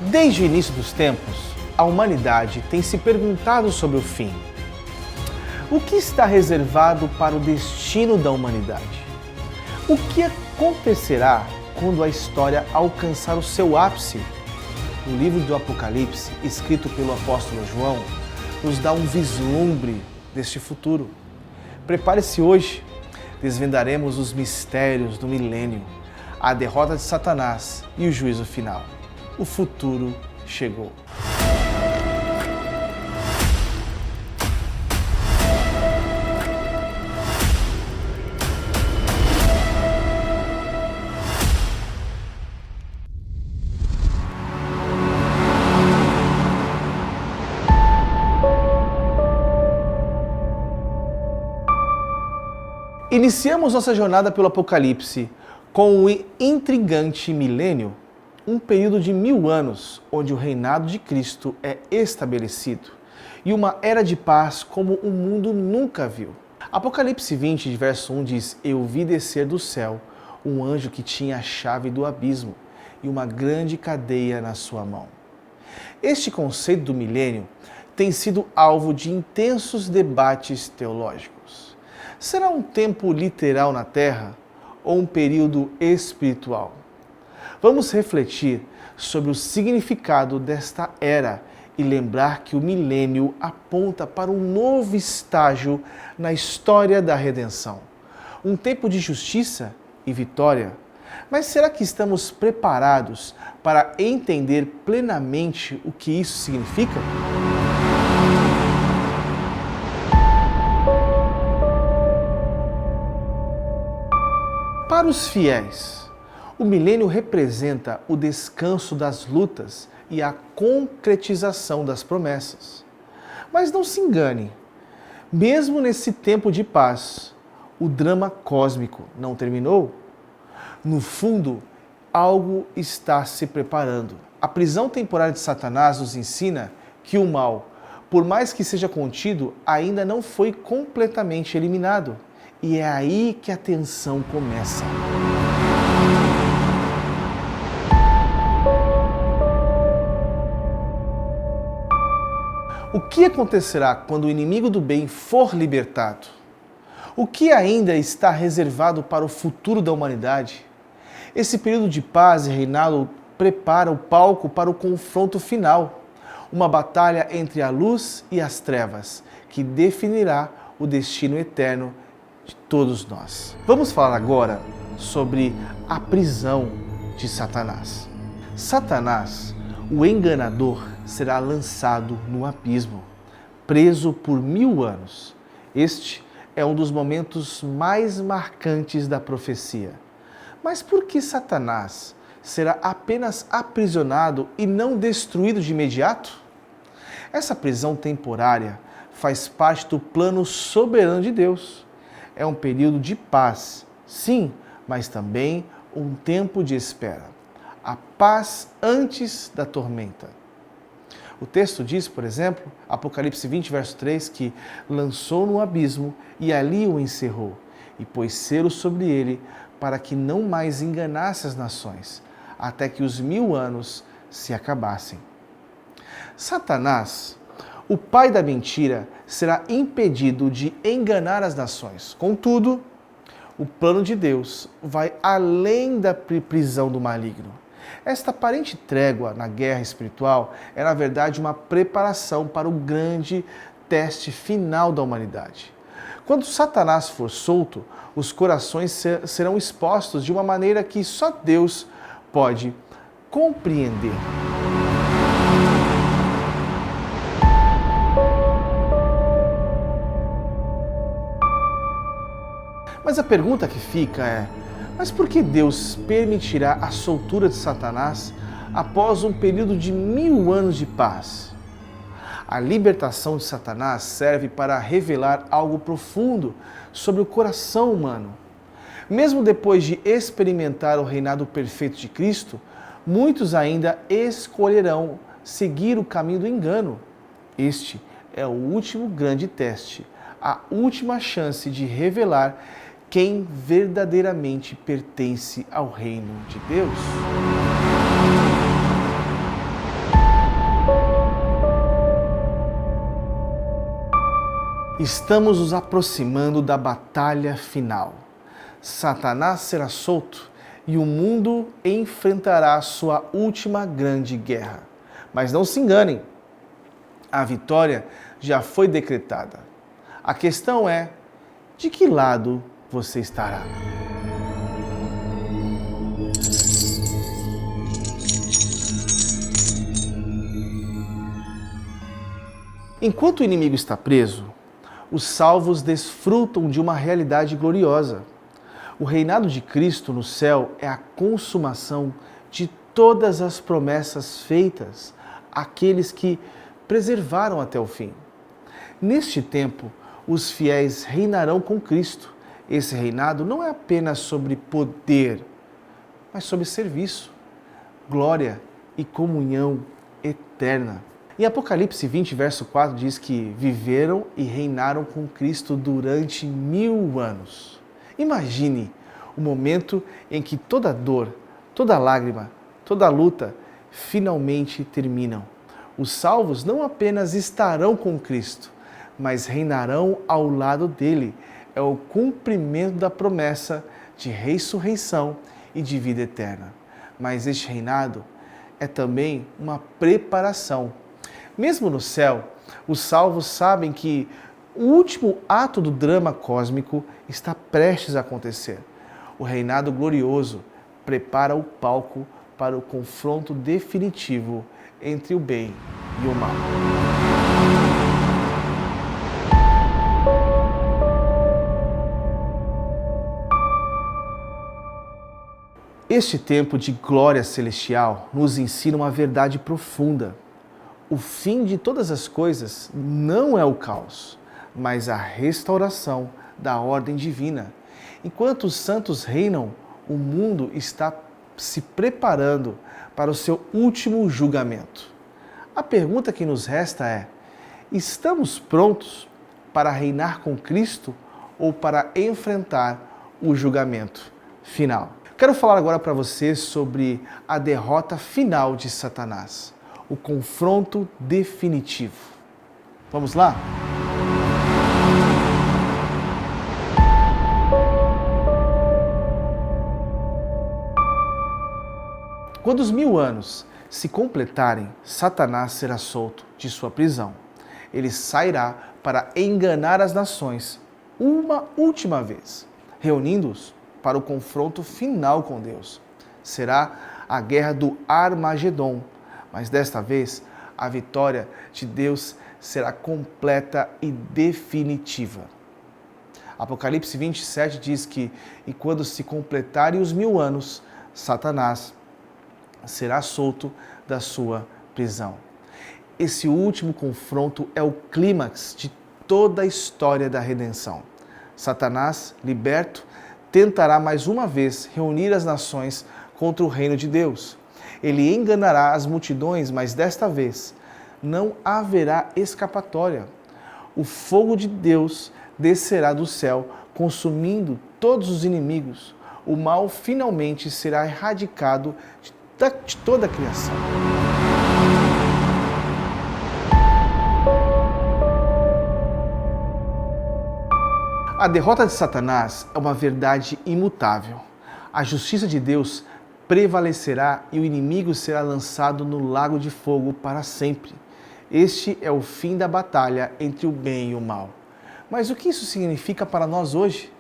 Desde o início dos tempos, a humanidade tem se perguntado sobre o fim. O que está reservado para o destino da humanidade? O que acontecerá quando a história alcançar o seu ápice? O livro do Apocalipse, escrito pelo apóstolo João, nos dá um vislumbre deste futuro. Prepare-se hoje, desvendaremos os mistérios do milênio, a derrota de Satanás e o juízo final. O futuro chegou. Iniciamos nossa jornada pelo Apocalipse com o intrigante milênio, um período de 1000 anos, onde o reinado de Cristo é estabelecido, e uma era de paz como o mundo nunca viu. Apocalipse 20, de verso 1 diz: Eu vi descer do céu um anjo que tinha a chave do abismo e uma grande cadeia na sua mão. Este conceito do milênio tem sido alvo de intensos debates teológicos. Será um tempo literal na Terra ou um período espiritual? Vamos refletir sobre o significado desta era e lembrar que o milênio aponta para um novo estágio na história da redenção. Um tempo de justiça e vitória. Mas será que estamos preparados para entender plenamente o que isso significa? Para os fiéis, o milênio representa o descanso das lutas e a concretização das promessas. Mas não se engane, mesmo nesse tempo de paz, o drama cósmico não terminou. No fundo, algo está se preparando. A prisão temporária de Satanás nos ensina que o mal, por mais que seja contido, ainda não foi completamente eliminado. E é aí que a tensão começa. O que acontecerá quando o inimigo do bem for libertado? O que ainda está reservado para o futuro da humanidade? Esse período de paz e reinado prepara o palco para o confronto final, uma batalha entre a luz e as trevas, que definirá o destino eterno de todos nós. Vamos falar agora sobre a prisão de Satanás. Satanás, o enganador, será lançado no abismo, preso por 1000 anos. Este é um dos momentos mais marcantes da profecia. Mas por que Satanás será apenas aprisionado e não destruído de imediato? Essa prisão temporária faz parte do plano soberano de Deus. É um período de paz, sim, mas também um tempo de espera. A paz antes da tormenta. O texto diz, por exemplo, Apocalipse 20, verso 3, que lançou no abismo e ali o encerrou, e pôs selo sobre ele, para que não mais enganasse as nações, até que os 1000 anos se acabassem. Satanás, o pai da mentira, será impedido de enganar as nações. Contudo, o plano de Deus vai além da prisão do maligno. Esta aparente trégua na guerra espiritual é, na verdade, uma preparação para o grande teste final da humanidade. Quando Satanás for solto, os corações serão expostos de uma maneira que só Deus pode compreender. Mas a pergunta que fica é: mas por que Deus permitirá a soltura de Satanás após um período de 1000 anos de paz? A libertação de Satanás serve para revelar algo profundo sobre o coração humano. Mesmo depois de experimentar o reinado perfeito de Cristo, muitos ainda escolherão seguir o caminho do engano. Este é o último grande teste, a última chance de revelar quem verdadeiramente pertence ao reino de Deus. Estamos nos aproximando da batalha final. Satanás será solto e o mundo enfrentará sua última grande guerra. Mas não se enganem, a vitória já foi decretada. A questão é, de que lado você estará? Enquanto o inimigo está preso, os salvos desfrutam de uma realidade gloriosa. O reinado de Cristo no céu é a consumação de todas as promessas feitas àqueles que preservaram até o fim. Neste tempo, os fiéis reinarão com Cristo. Esse reinado não é apenas sobre poder, mas sobre serviço, glória e comunhão eterna. Em Apocalipse 20, verso 4, diz que viveram e reinaram com Cristo durante 1000 anos. Imagine o momento em que toda dor, toda lágrima, toda luta finalmente terminam. Os salvos não apenas estarão com Cristo, mas reinarão ao lado dele. É o cumprimento da promessa de ressurreição e de vida eterna. Mas este reinado é também uma preparação. Mesmo no céu, os salvos sabem que o último ato do drama cósmico está prestes a acontecer. O reinado glorioso prepara o palco para o confronto definitivo entre o bem e o mal. Este tempo de glória celestial nos ensina uma verdade profunda. O fim de todas as coisas não é o caos, mas a restauração da ordem divina. Enquanto os santos reinam, o mundo está se preparando para o seu último julgamento. A pergunta que nos resta é: estamos prontos para reinar com Cristo ou para enfrentar o julgamento final? Quero falar agora para você sobre a derrota final de Satanás, o confronto definitivo. Vamos lá? Quando os 1000 anos se completarem, Satanás será solto de sua prisão. Ele sairá para enganar as nações uma última vez, reunindo-os para o confronto final com Deus. Será a guerra do Armagedon, mas desta vez a vitória de Deus será completa e definitiva. Apocalipse 27 diz que, e quando se completarem os 1000 anos, Satanás será solto da sua prisão. Esse último confronto é o clímax de toda a história da redenção. Satanás, liberto, tentará mais uma vez reunir as nações contra o reino de Deus. Ele enganará as multidões, mas desta vez não haverá escapatória. O fogo de Deus descerá do céu, consumindo todos os inimigos. O mal finalmente será erradicado de toda a criação. A derrota de Satanás é uma verdade imutável. A justiça de Deus prevalecerá e o inimigo será lançado no lago de fogo para sempre. Este é o fim da batalha entre o bem e o mal. Mas o que isso significa para nós hoje?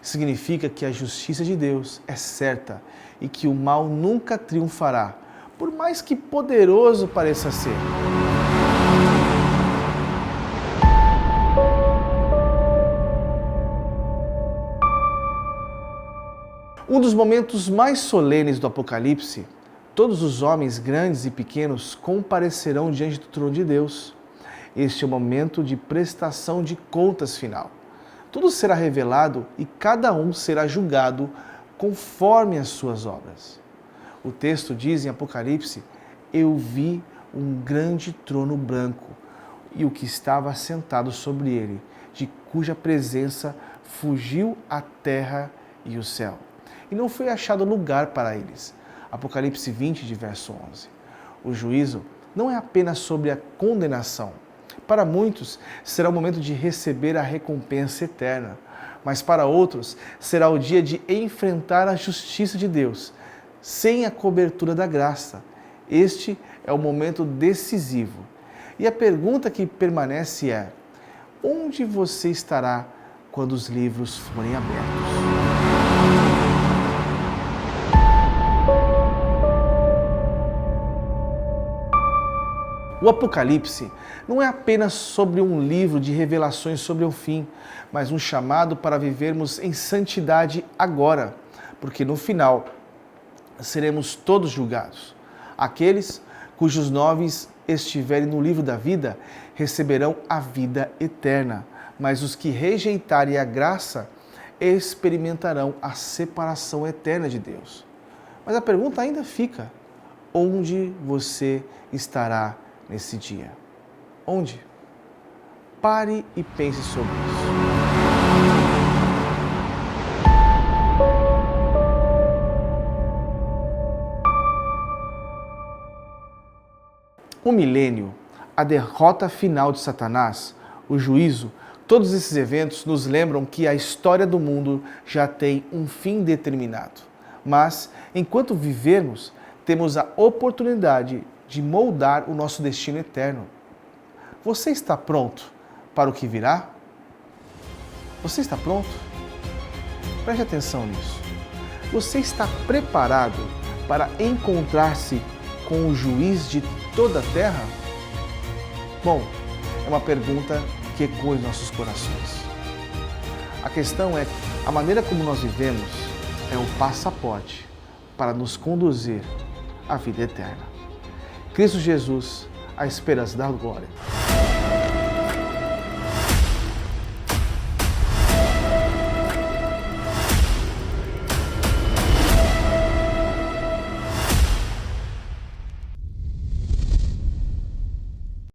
Significa que a justiça de Deus é certa e que o mal nunca triunfará, por mais que poderoso pareça ser. Um dos momentos mais solenes do Apocalipse, todos os homens grandes e pequenos comparecerão diante do trono de Deus. Este é o momento de prestação de contas final. Tudo será revelado e cada um será julgado conforme as suas obras. O texto diz em Apocalipse: eu vi um grande trono branco e o que estava sentado sobre ele, de cuja presença fugiu a terra e o céu. E não foi achado lugar para eles. Apocalipse 20, de verso 11. O juízo não é apenas sobre a condenação. Para muitos, será o momento de receber a recompensa eterna, mas para outros, será o dia de enfrentar a justiça de Deus, sem a cobertura da graça. Este é o momento decisivo. E a pergunta que permanece é: onde você estará quando os livros forem abertos? O Apocalipse não é apenas sobre um livro de revelações sobre o fim, mas um chamado para vivermos em santidade agora, porque no final seremos todos julgados. Aqueles cujos nomes estiverem no livro da vida receberão a vida eterna, mas os que rejeitarem a graça experimentarão a separação eterna de Deus. Mas a pergunta ainda fica: onde você estará nesse dia? Onde? Pare e pense sobre isso. O milênio, a derrota final de Satanás, o juízo, todos esses eventos nos lembram que a história do mundo já tem um fim determinado. Mas, enquanto vivermos, temos a oportunidade de moldar o nosso destino eterno. Você está pronto para o que virá? Você está pronto? Preste atenção nisso. Você está preparado para encontrar-se com o juiz de toda a terra? Bom, é uma pergunta que ecoa em nossos corações. A questão é: a maneira como nós vivemos é o passaporte para nos conduzir à vida eterna. Cristo Jesus, a esperança da glória.